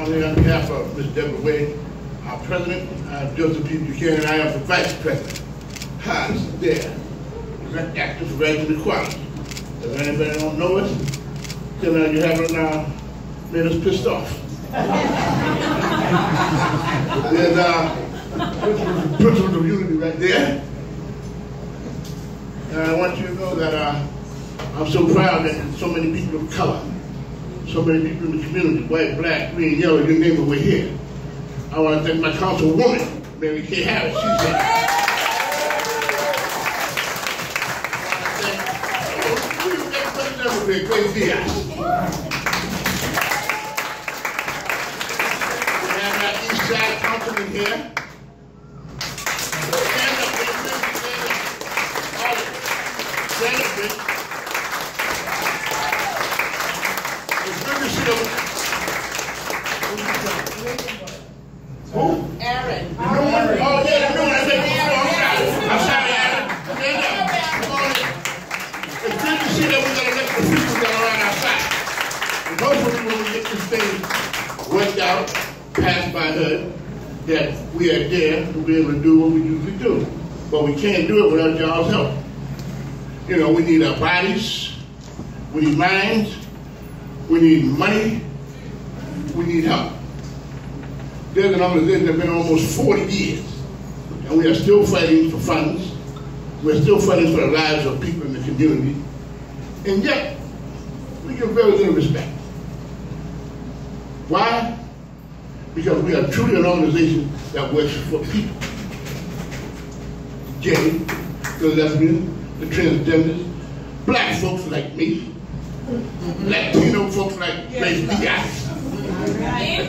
I'm here on behalf of Ms. Deborah Wade, our president, Joseph P. Buchanan, I am the vice president. Hi, this is there. Direct Actor for Racial Equality. If anybody don't know us, then you haven't made us pissed off. There's principles of unity right there. And I want you to know that I'm so proud that so many people of color, so many people in the community, white, black, green, yellow, you name it, we're here. I want to thank my councilwoman, Mary Kay Harris. She's here. I want to thank Great Diaz. We have our East Side councilman here. Stand up, stand up, stand up. Who? Aaron. Oh, yeah, the new one. I'm sorry, Aaron. Stand up. Come on in. It's good to see that we're going to let the people that are on our side. And hopefully when we get this thing worked out, passed by her, that we are there to be able to do what we usually do. But we can't do it without y'all's help. You know, we need our bodies, we need minds, we need money, we need help. There's an organization that's been almost 40 years, and we are still fighting for funds. We're still fighting for the lives of people in the community, and yet we get very little respect. Why? Because we are truly an organization that works for people. Gay, the lesbian, the transgenders, black folks like me, Latino folks like Grace Diaz,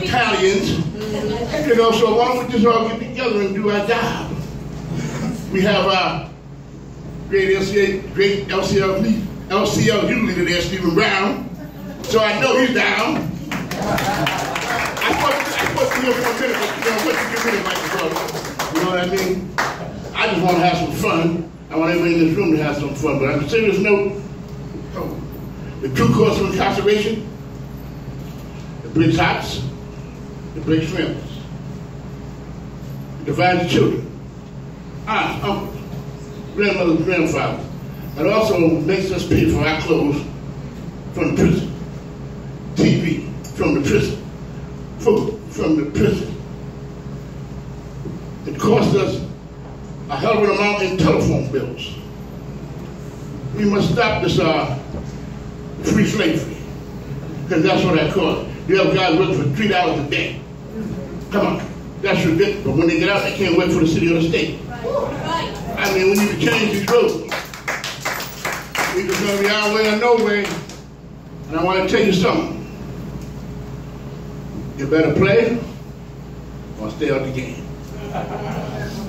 Italians, you know, so why don't we just all get together and do our job? We have our great LCLU leader there, Stephen Brown, so I know he's down. I supposed to be here for a minute, but you know, once you get rid of Mike, you know what I mean? I just want to have some fun. I want everybody in this room to have some fun, but on a serious note, the true cause of incarceration, it breaks hearts, it breaks families, it divides the children, aunts, uncles, grandmothers, grandfathers. It also makes us pay for our clothes from the prison, TV from the prison, food from the prison. It costs us a hell of an amount in telephone bills. We must stop this free slavery, because that's what that costs. You have guys working for $3 a day. Come on, that's ridiculous. But when they get out, they can't work for the city or the state. I mean, we need to change these rules. We just gonna be our way or no way. And I want to tell you something. You better play or stay out the game.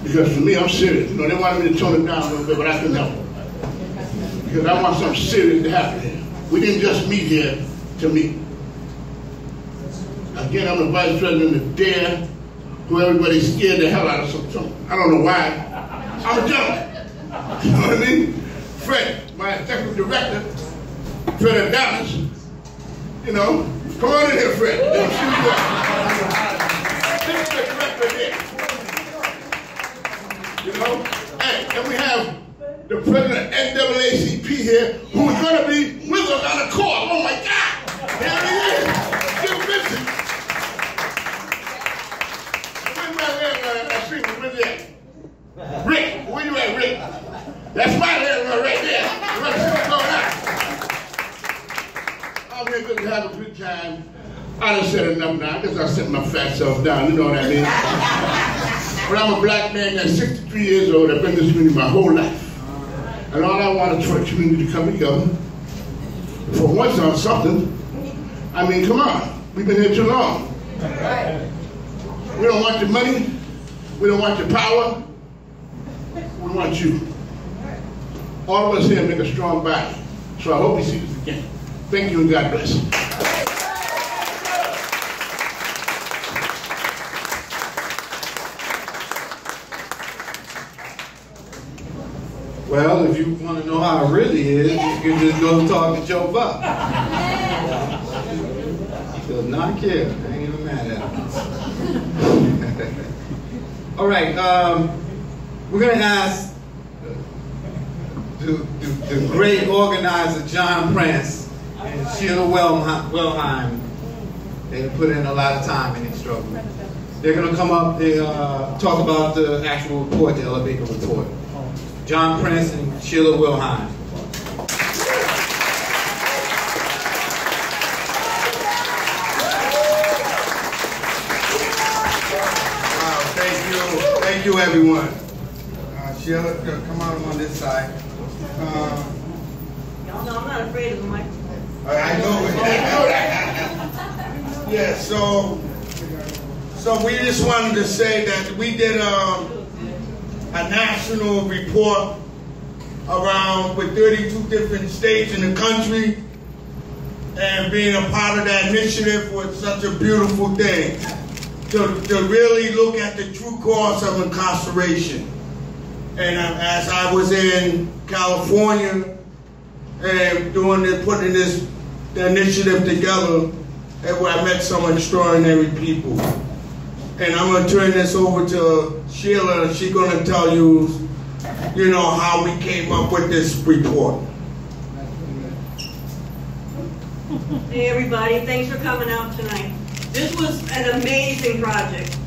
Because for me, I'm serious. You know, they wanted me to tone it down a little bit, but I couldn't help it. Because I want something serious to happen here. We didn't just meet here to meet. Again, I'm the vice president of DARE, who everybody's scared the hell out of something. I don't know why. I'm a gentleman. You know what I mean? Fred, my executive director, Fred Adonis, you know, come on in here, Fred. Let me see you up. This is the director here. You know? Hey, and we have the president of NAACP here, who is going to be with us on the court. Oh my God! Here he is, Jim Vincent. Where's he at? Rick, where you at, Rick? That's my landlord right there. Let's see what's going on. I'm here to have a good time. I done said enough now. I guess I set my fat self down, you know what I mean? But I'm a black man that's 63 years old. I've been in this community my whole life. And all I want is for the community to come together. For once on something. I mean, come on. We've been here too long. We don't want your money. We don't want your power. We want you. All of us here make a strong body. So I hope we see this again. Thank you and God bless. Well, if you want to know how it really is, you can just go talk to Joe Buck. He'll would not care. I ain't even mad at him. All right, we're going to ask the great organizer John Prince and Sheila Wellheim. They put in a lot of time in this struggle. They're going to come up and talk about the actual report, the Ella Baker report. John Prince and Sheila Wellheim. Thank you, everyone. Sheila, come on this side. Y'all know I'm not afraid of the microphone. I know that. Yeah, so we just wanted to say that we did a national report around with 32 different states in the country, and being a part of that initiative was such a beautiful thing. To really look at the true cause of incarceration. And as I was in California and putting this initiative together, I met some extraordinary people. And I'm going to turn this over to Sheila, and she's going to tell you, how we came up with this report. Hey everybody, thanks for coming out tonight. This was an amazing project.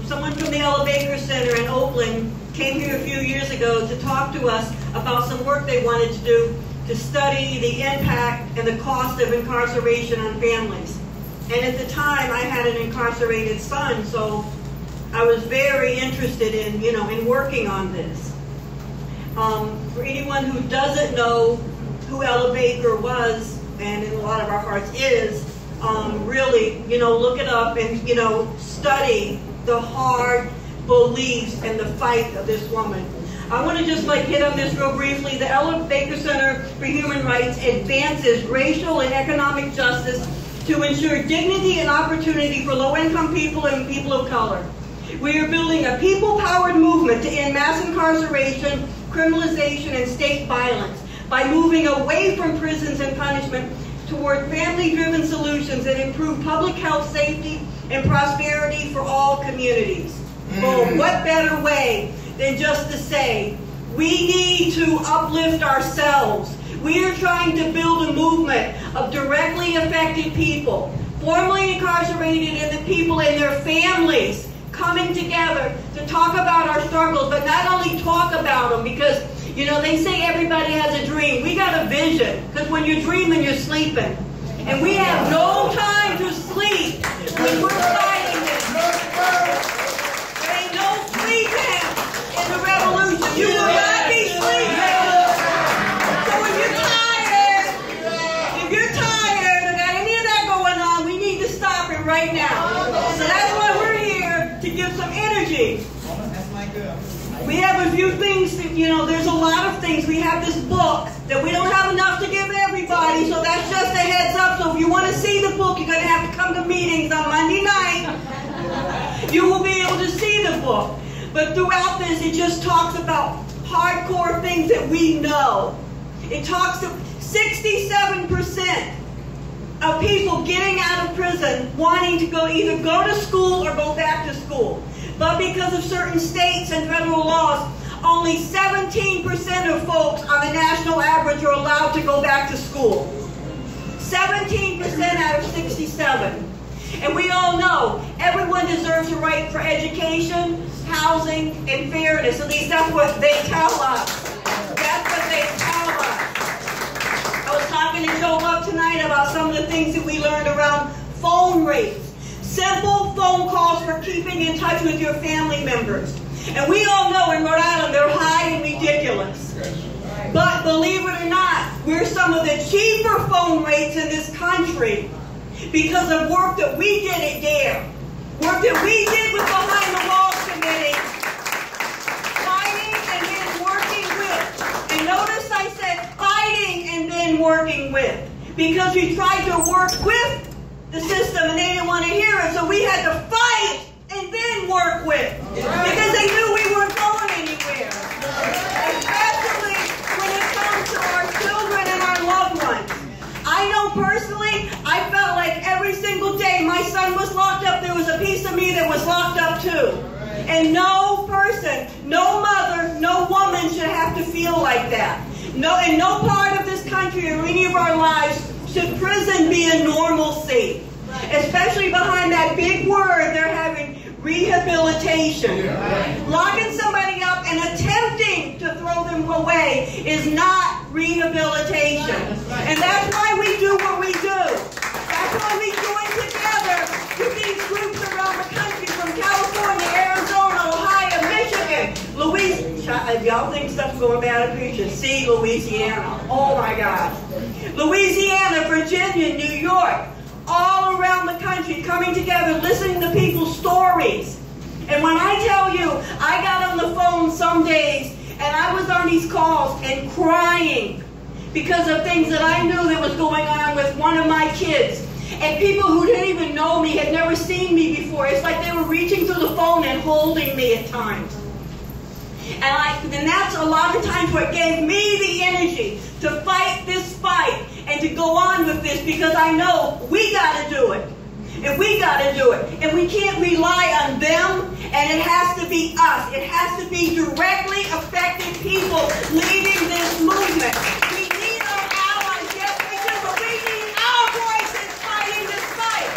Someone from the Ella Baker Center in Oakland came here a few years ago to talk to us about some work they wanted to do to study the impact and the cost of incarceration on families. And at the time, I had an incarcerated son, so I was very interested in, in working on this. For anyone who doesn't know who Ella Baker was, and in a lot of our hearts is, really, look it up and, study the hard beliefs and the fight of this woman. I want to just hit on this real briefly. The Ella Baker Center for Human Rights advances racial and economic justice to ensure dignity and opportunity for low-income people and people of color. We are building a people-powered movement to end mass incarceration, criminalization, and state violence by moving away from prisons and punishment toward family-driven solutions that improve public health, safety, and prosperity for all communities. Well, what better way than just to say, we need to uplift ourselves. We are trying to build a movement of directly affected people, formerly incarcerated, and the people and their families coming together to talk about our struggles, but not only talk about them, because they say everybody has a dream. We got a vision, because when you're dreaming, you're sleeping. And we have no time to sleep when we're fighting this. There ain't no sleeping in the revolution. You will not be sleeping. So if you're tired of any of that going on, we need to stop it right now. So that's why we're here, to give some energy. We have a few things that, there's a lot of things. We have this book that we don't have enough to give everybody, so that's just a heads up. So if you want to see the book, you're going to have to come to meetings on Monday night. You will be able to see the book. But throughout this, it just talks about hardcore things that we know. It talks of 67% of people getting out of prison wanting to either go to school or go back to school. But because of certain states and federal laws, only 17% of folks on the national average are allowed to go back to school. 17% out of 67. And we all know everyone deserves a right for education, housing, and fairness. At least that's what they tell us. That's what they tell us. I was talking to Joe Love tonight about some of the things that we learned around phone rates. Simple phone calls for keeping in touch with your family members. And we all know in Rhode Island they're high and ridiculous. But believe it or not, we're some of the cheaper phone rates in this country because of work that we did at DARE. Work that we did with Behind the Walls Committee. Fighting and then working with. And notice I said fighting and then working with. Because we tried to work with the system and they didn't want to hear it, so we had to fight and then work with, because they knew we weren't going anywhere. Especially when it comes to our children and our loved ones. I know personally, I felt like every single day to me that was locked up too. And no person, no mother, no woman should have to feel like that. No, in no part of this country or any of our lives should prison be a normalcy. Especially behind that big word they're having, rehabilitation. Locking somebody up and attempting to throw them away is not rehabilitation. And that's why we do what we do. That's why we join together with these groups around the country, from California, Arizona, Ohio, Michigan, Louisiana. If y'all think stuff's going bad up here, you should see Louisiana. Oh my God. Louisiana, Virginia, New York. All around the country, coming together, listening to people's stories. And when I tell you, I got on the phone some days, and I was on these calls and crying because of things that I knew that was going on with one of my kids. And people who didn't even know me, had never seen me before. It's like they were reaching through the phone and holding me at times. And that's a lot of times what gave me the energy to fight this fight and to go on with this, because I know we got to do it. And we got to do it. And we can't rely on them, and it has to be us. It has to be directly affected people leading this movement. We need our allies, yes we do, but we need our voices fighting this fight.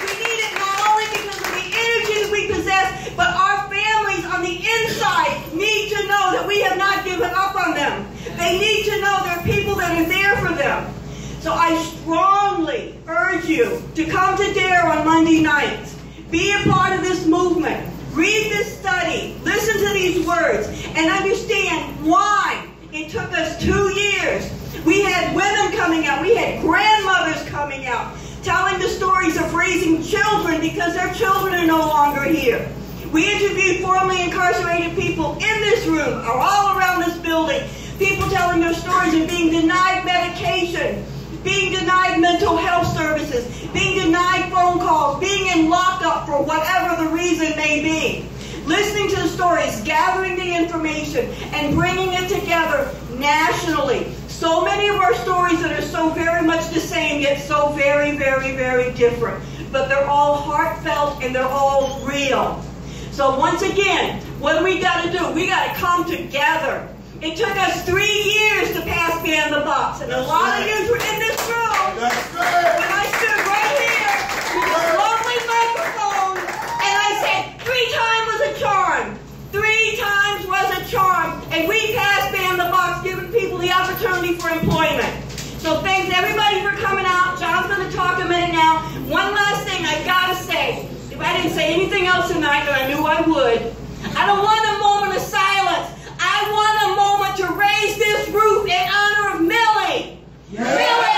We need it not only because of the energy that we possess, but our families on the inside need to know that we have not given up on them. They need to know there are people that are there for them. So I strongly urge you to come to DARE on Monday nights. Be a part of this movement. Read this study. Listen to these words. And understand why it took us 2 years. We had women coming out. We had grandmothers coming out, telling the stories of raising children because their children are no longer here. We interviewed formerly incarcerated people in this room or all around this building. People telling their stories of being denied medication, being denied mental health services, being denied phone calls, being in lockup for whatever the reason may be. Listening to the stories, gathering the information, and bringing it together nationally. So many of our stories that are so very much the same, yet so very, very, very different. But they're all heartfelt and they're all real. So once again, what do we got to do? We got to come together. It took us 3 years to pass Ban the Bucks, and a lot of you were in this room when I stood right here with a lovely microphone, and I said 3 times was a charm. 3 times was a charm, and we passed Ban the Bucks, giving people the opportunity for employment. So thanks everybody for coming out. John's going to talk a minute now. One last thing I got to say. If I didn't say anything else tonight, but I knew I would, I don't want a moment of silence. I want a moment to raise this roof in honor of Millie. Yeah. Millie!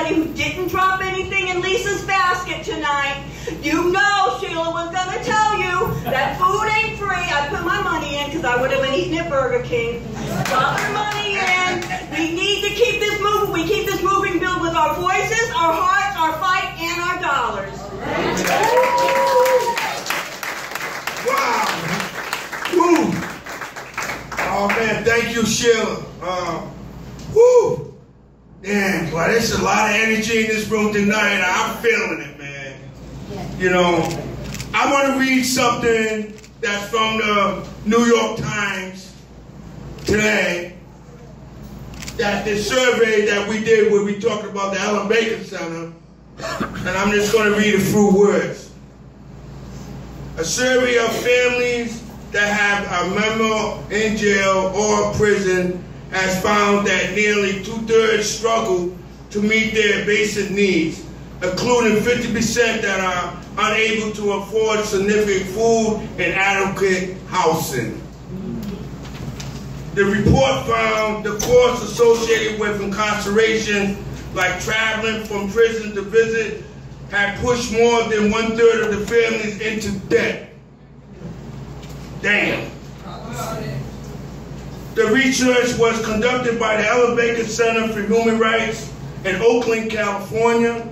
Who didn't drop anything in Lisa's basket tonight, you know Sheila was going to tell you that food ain't free. I put my money in because I would have been eating at Burger King. Drop your money in. We need to keep this moving. We keep this moving built with our voices, our hearts, our fight, and our dollars. Wow. Woo. Oh, man, thank you, Sheila. Woo. Man, boy, there's a lot of energy in this room tonight. I'm feeling it, man. You know, I want to read something that's from the New York Times today. That the survey that we did where we talked about the Ellen Baker Center, and I'm just going to read a few words. A survey of families that have a member in jail or prison has found that nearly 2/3 struggle to meet their basic needs, including 50% that are unable to afford significant food and adequate housing. The report found the costs associated with incarceration, like traveling from prison to visit, had pushed more than 1/3 of the families into debt. Damn. The research was conducted by the Ella Baker Center for Human Rights in Oakland, California.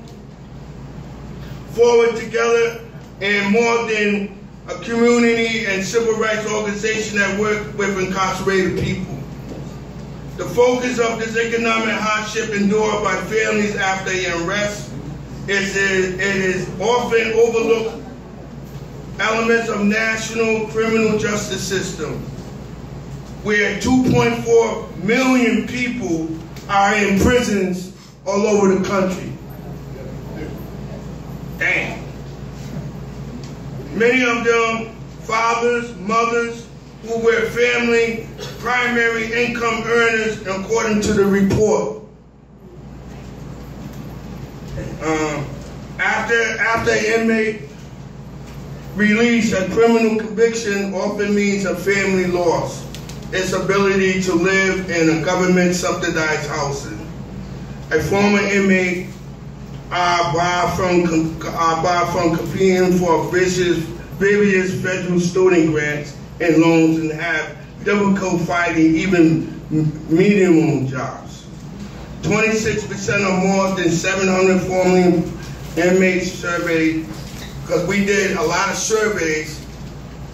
Forward Together, and more than a community and civil rights organization that work with incarcerated people. The focus of this economic hardship endured by families after arrest it is often overlooked elements of national criminal justice system, where 2.4 million people are in prisons all over the country. Damn. Many of them fathers, mothers, who were family primary income earners according to the report. After an inmate release, a criminal conviction often means a family loss its ability to live in a government subsidized housing. A former inmate are barred from competing for various federal student grants and loans and have difficult finding even minimum jobs. 26% or more than 700 former inmates surveyed, because we did a lot of surveys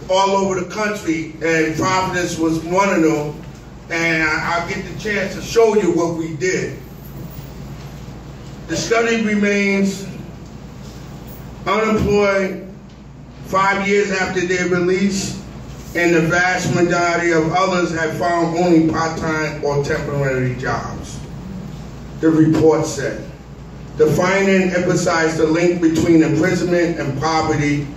all over the country, and Providence was one of them, and I'll get the chance to show you what we did. The study remains unemployed 5 years after their release, and the vast majority of others have found only part-time or temporary jobs, the report said. The finding emphasized the link between imprisonment and poverty.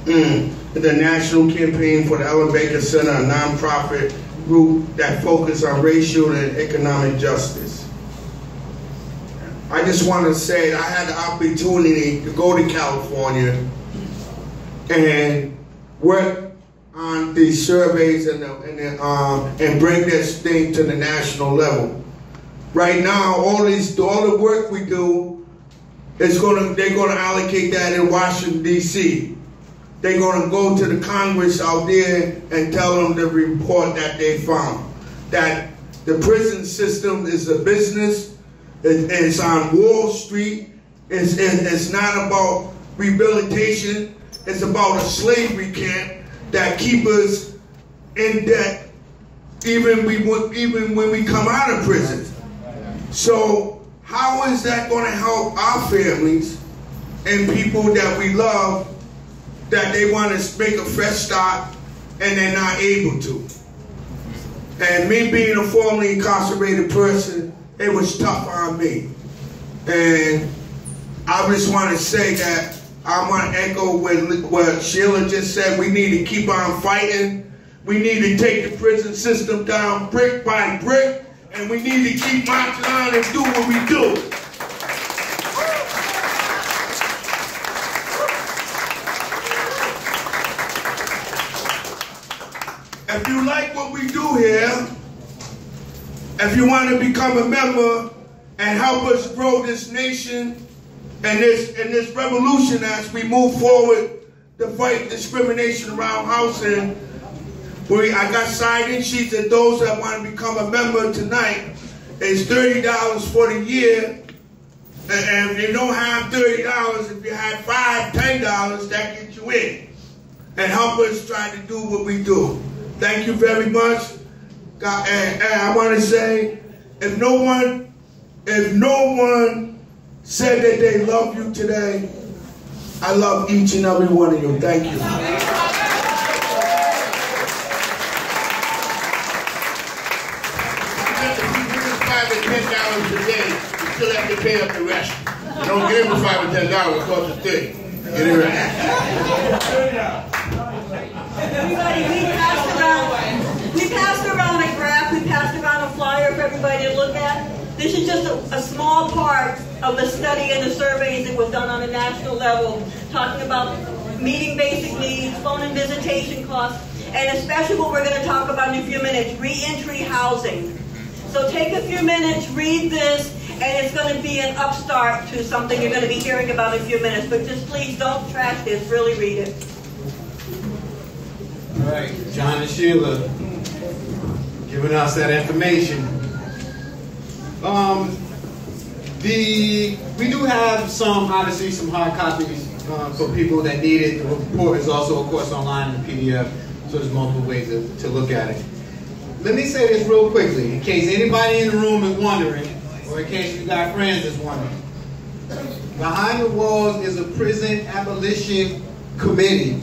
The National Campaign for the Ella Baker Center, a nonprofit group that focuses on racial and economic justice. I just want to say I had the opportunity to go to California and work on these surveys and bring this thing to the national level. Right now, all the work we do is they're gonna allocate that in Washington D.C. They're gonna go to the Congress out there and tell them the report that they found, that the prison system is a business. It's on Wall Street. It's not about rehabilitation. It's about a slavery camp that keep us in debt even when we come out of prison. So how is that going to help our families and people that we love, that they want to make a fresh start and they're not able to? And me being a formerly incarcerated person, it was tough on me. And I just want to say that I want to echo what Sheila just said. We need to keep on fighting. We need to take the prison system down brick by brick. And we need to keep marching on and do what we do. If you like what we do here, if you want to become a member and help us grow this nation and this revolution as we move forward to fight discrimination around housing, I got sign-in sheets, and those that want to become a member tonight, it's $30 for the year. And if you don't have $30, if you have $5, $10, that gets you in. And help us try to do what we do. Thank you very much. And I want to say, if no one said that they love you today, I love each and every one of you. Thank you. $10 a day, you still have to pay up the rest. You don't give them $5 or $10, it costs a thing. Get it right. Everybody, we passed around a graph, we passed around a flyer for everybody to look at. This is just a small part of the study and the surveys that was done on a national level, talking about meeting basic needs, phone and visitation costs. and especially what we're going to talk about in a few minutes, reentry housing. So take a few minutes, read this, and it's going to be an upstart to something you're going to be hearing about in a few minutes. But just please don't trash this, really read it. All right, John and Sheila giving us that information. We do have obviously some hard copies for people that need it. The report is also, of course, online in the PDF, so there's multiple ways to look at it. Let me say this real quickly, in case anybody in the room is wondering, or in case you got friends that's wondering. Behind the Walls is a prison abolition committee.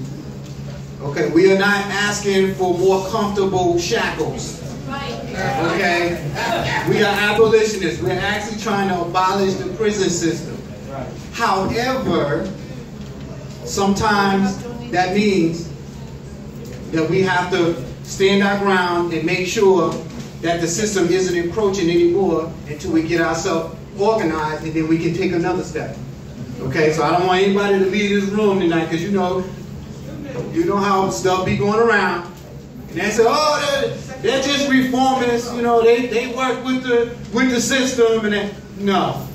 Okay, we are not asking for more comfortable shackles. Okay, we are abolitionists. We're actually trying to abolish the prison system. However, sometimes that means that we have to stand our ground and make sure that the system isn't encroaching anymore until we get ourselves organized, and then we can take another step. Okay, so I don't want anybody to leave this room tonight, because you know how stuff be going around. And they say, oh, they're just reformists, you know, they work with the system, and no.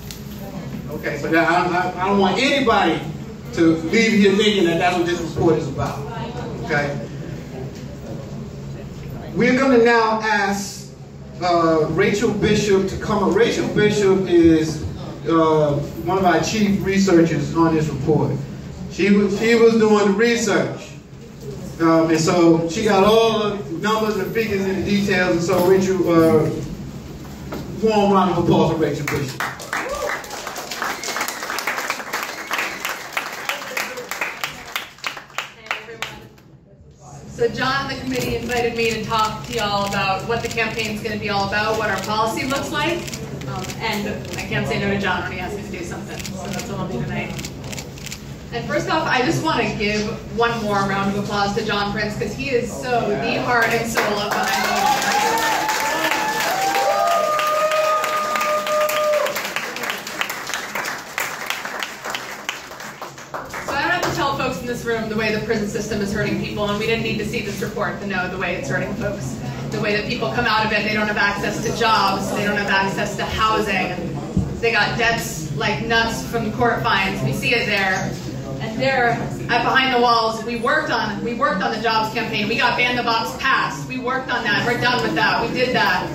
Okay, so I don't want anybody to leave here thinking that that's what this report is about. Okay? We're going to now ask Rachel Bishop to come up. Rachel Bishop is one of our chief researchers on this report. She was doing the research. And so she got all the numbers and figures and the details. And so Rachel, warm round of applause for Rachel Bishop. So John and the committee invited me to talk to y'all about what the campaign is going to be all about, what our policy looks like, and I can't say no to John when he asks me to do something, so that's what I'll do tonight. And first off, I just want to give one more round of applause to John Prince, because he is so the heart and soul of behind the Walls. Tell folks in this room the way the prison system is hurting people, and we didn't need to see this report to know the way it's hurting folks. The way that people come out of it, they don't have access to jobs, they don't have access to housing, they got debts like nuts from court fines. We see it there. And there at Behind the Walls, we worked on the jobs campaign. We got Ban the Box passed. We worked on that. We're done with that. We did that.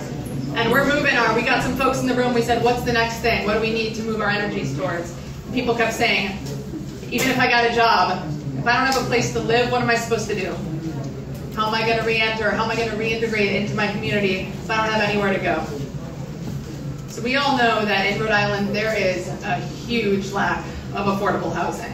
And we're moving we got some folks in the room, we said, what's the next thing? What do we need to move our energies towards? People kept saying, even if I got a job, if I don't have a place to live, what am I supposed to do? How am I going to re-enter? How am I going to reintegrate into my community if I don't have anywhere to go? So we all know that in Rhode Island there is a huge lack of affordable housing.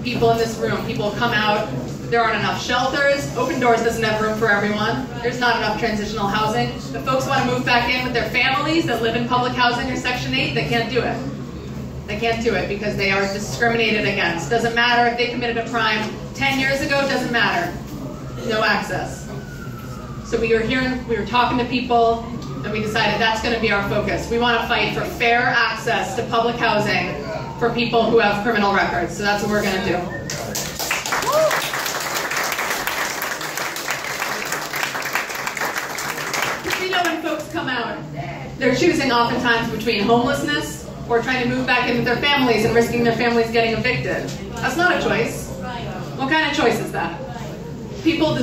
People in this room, people come out, there aren't enough shelters, Open Doors doesn't have room for everyone, there's not enough transitional housing. If folks want to move back in with their families that live in public housing or Section 8, they can't do it. They can't do it because they are discriminated against. Doesn't matter if they committed a crime 10 years ago, doesn't matter. No access. So we were talking to people, and we decided that's going to be our focus. We want to fight for fair access to public housing for people who have criminal records. So that's what we're going to do. We know when folks come out, they're choosing oftentimes between homelessness or trying to move back in with their families and risking their families getting evicted. That's not a choice. What kind of choice is that? People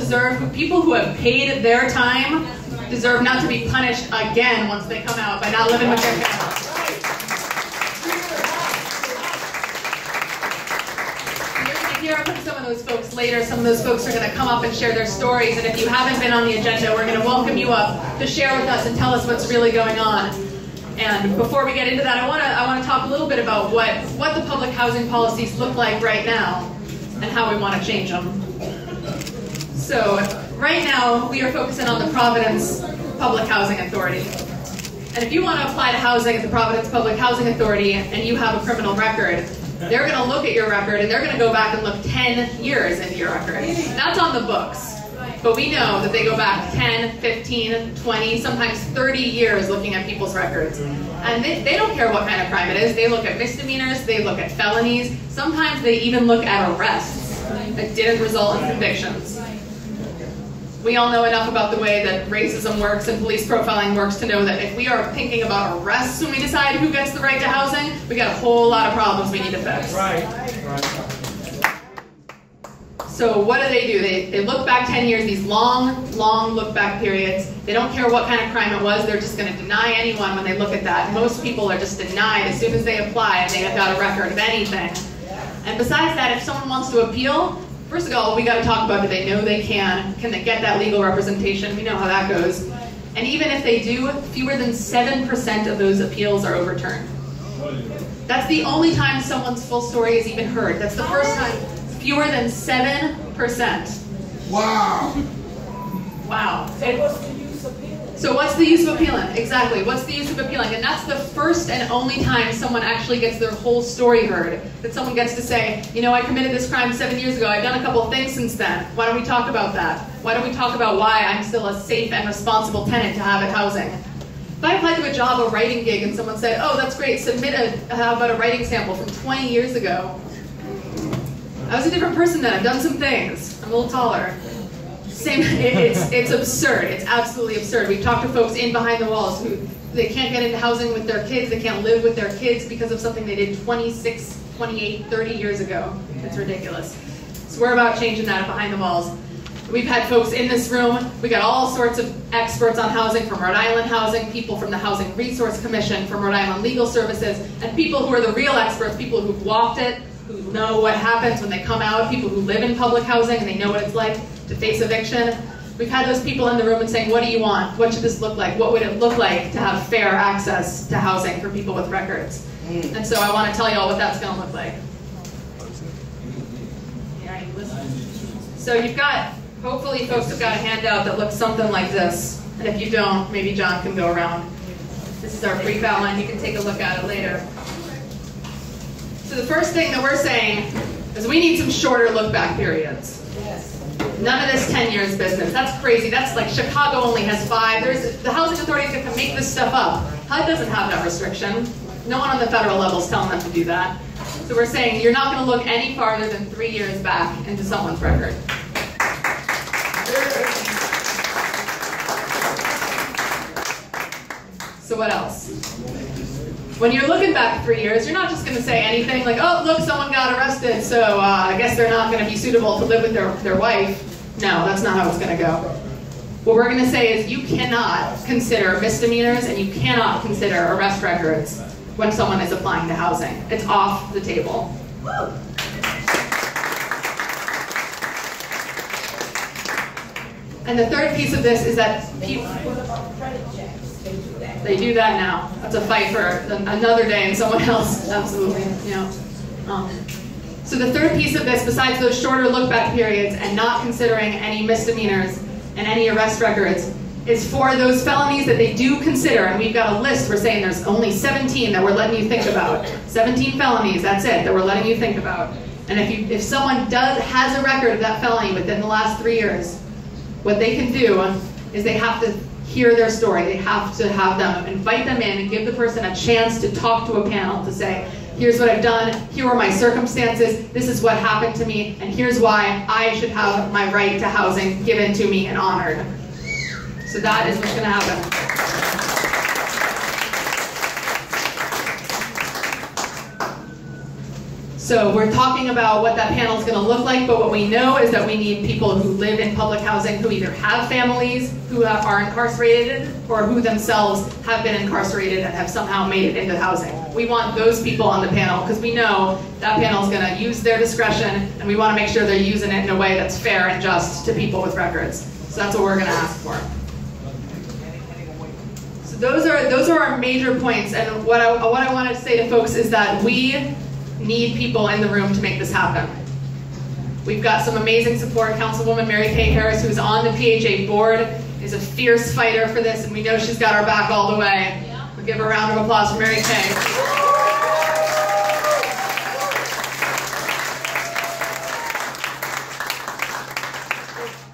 who have paid their time deserve not to be punished again once they come out by not living with their families. You're going to hear from some of those folks later. Some of those folks are going to come up and share their stories, and if you haven't been on the agenda, we're going to welcome you up to share with us and tell us what's really going on. And before we get into that, I want to talk a little bit about what the public housing policies look like right now and how we want to change them. So right now, we are focusing on the Providence Public Housing Authority. And if you want to apply to housing at the Providence Public Housing Authority and you have a criminal record, they're going to look at your record and they're going to go back and look 10 years into your record. That's on the books. But we know that they go back 10, 15, 20, sometimes 30 years looking at people's records. And they don't care what kind of crime it is. They look at misdemeanors, they look at felonies. Sometimes they even look at arrests that didn't result in convictions. We all know enough about the way that racism works and police profiling works to know that if we are thinking about arrests when we decide who gets the right to housing, we got a whole lot of problems we need to fix. Right. So what do? They look back 10 years, these long look back periods. They don't care what kind of crime it was, they're just going to deny anyone when they look at that. Most people are just denied as soon as they apply and they have got a record of anything. And besides that, if someone wants to appeal, first of all, we got to talk about, do they know they can they get that legal representation? We know how that goes. And even if they do, fewer than 7% of those appeals are overturned. That's the only time someone's full story is even heard. That's the first time. Fewer than 7%. Wow. Wow. So what's the use of appealing? Exactly. What's the use of appealing? And that's the first and only time someone actually gets their whole story heard. That someone gets to say, you know, I committed this crime 7 years ago. I've done a couple of things since then. Why don't we talk about that? Why don't we talk about why I'm still a safe and responsible tenant to have housing? If I applied to a job, a writing gig, and someone said, oh, that's great, submit how about a writing sample from 20 years ago? I was a different person then. I've done some things. I'm a little taller. Same. It's absurd. It's absolutely absurd. We've talked to folks in behind the walls who they can't get into housing with their kids. They can't live with their kids because of something they did 26, 28, 30 years ago. It's ridiculous. So we're about changing that behind the walls. We've had folks in this room. We got all sorts of experts on housing from Rhode Island Housing, people from the Housing Resource Commission, from Rhode Island Legal Services, and people who are the real experts, people who've walked it, who know what happens when they come out, people who live in public housing and they know what it's like to face eviction. We've had those people in the room and saying, what do you want? What should this look like? What would it look like to have fair access to housing for people with records? And so I want to tell you all what that's going to look like. So you've got, hopefully folks have got a handout that looks something like this. And if you don't, maybe John can go around. This is our brief outline. You can take a look at it later. So the first thing that we're saying is we need some shorter look-back periods. None of this 10 years business. That's crazy. That's like Chicago only has 5. The housing authorities get to make this stuff up. HUD doesn't have that restriction. No one on the federal level is telling them to do that. So we're saying you're not going to look any farther than 3 years back into someone's record. So what else? When you're looking back 3 years, you're not just going to say anything like, oh, look, someone got arrested, so I guess they're not going to be suitable to live with their wife. No, that's not how it's going to go. What we're going to say is you cannot consider misdemeanors and you cannot consider arrest records when someone is applying to housing. It's off the table. And the third piece of this is that people... They do that now. That's a fight for another day and someone else. Absolutely. You know. So the third piece of this, besides those shorter look-back periods and not considering any misdemeanors and any arrest records, is for those felonies that they do consider. And we've got a list. We're saying there's only 17 that we're letting you think about. 17 felonies. That's it. That we're letting you think about. And if someone has a record of that felony within the last 3 years, what they can do is they have to hear their story. They have to have them, invite them in and give the person a chance to talk to a panel to say, here's what I've done, here are my circumstances, this is what happened to me, and here's why I should have my right to housing given to me and honored. So that is what's going to happen. So we're talking about what that panel is going to look like, but what we know is that we need people who live in public housing who either have families who are incarcerated or who themselves have been incarcerated and have somehow made it into housing. We want those people on the panel because we know that panel is going to use their discretion and we want to make sure they're using it in a way that's fair and just to people with records. So that's what we're going to ask for. So those are our major points, and what I want to say to folks is that we need people in the room to make this happen. We've got some amazing support. Councilwoman Mary Kay Harris, who's on the PHA board, is a fierce fighter for this, and we know she's got our back all the way. We'll give her a round of applause for Mary Kay.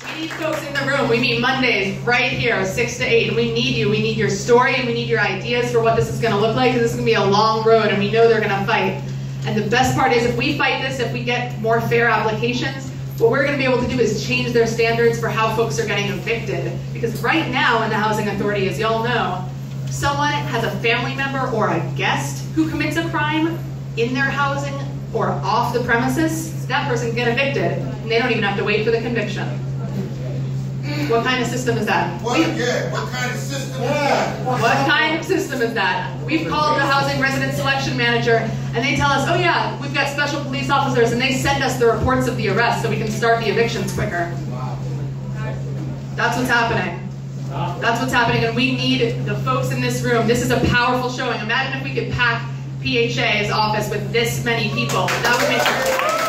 We need folks in the room. We meet Mondays right here, 6 to 8, and we need you. We need your story, and we need your ideas for what this is going to look like, because this is going to be a long road, and we know they're going to fight. And the best part is if we fight this, if we get more fair applications, What we're going to be able to do is change their standards for how folks are getting evicted. Because right now in the Housing Authority, as y'all know, someone has a family member or a guest who commits a crime in their housing or off the premises, that person can get evicted, and they don't even have to wait for the conviction. What kind of system is that? What kind of system is that? What kind of system is that? We've called the Housing Resident Selection Manager, and they tell us, oh yeah, we've got special police officers, and they send us the reports of the arrest so we can start the evictions quicker. That's what's happening. That's what's happening, and we need the folks in this room. This is a powerful showing. Imagine if we could pack PHA's office with this many people. That would make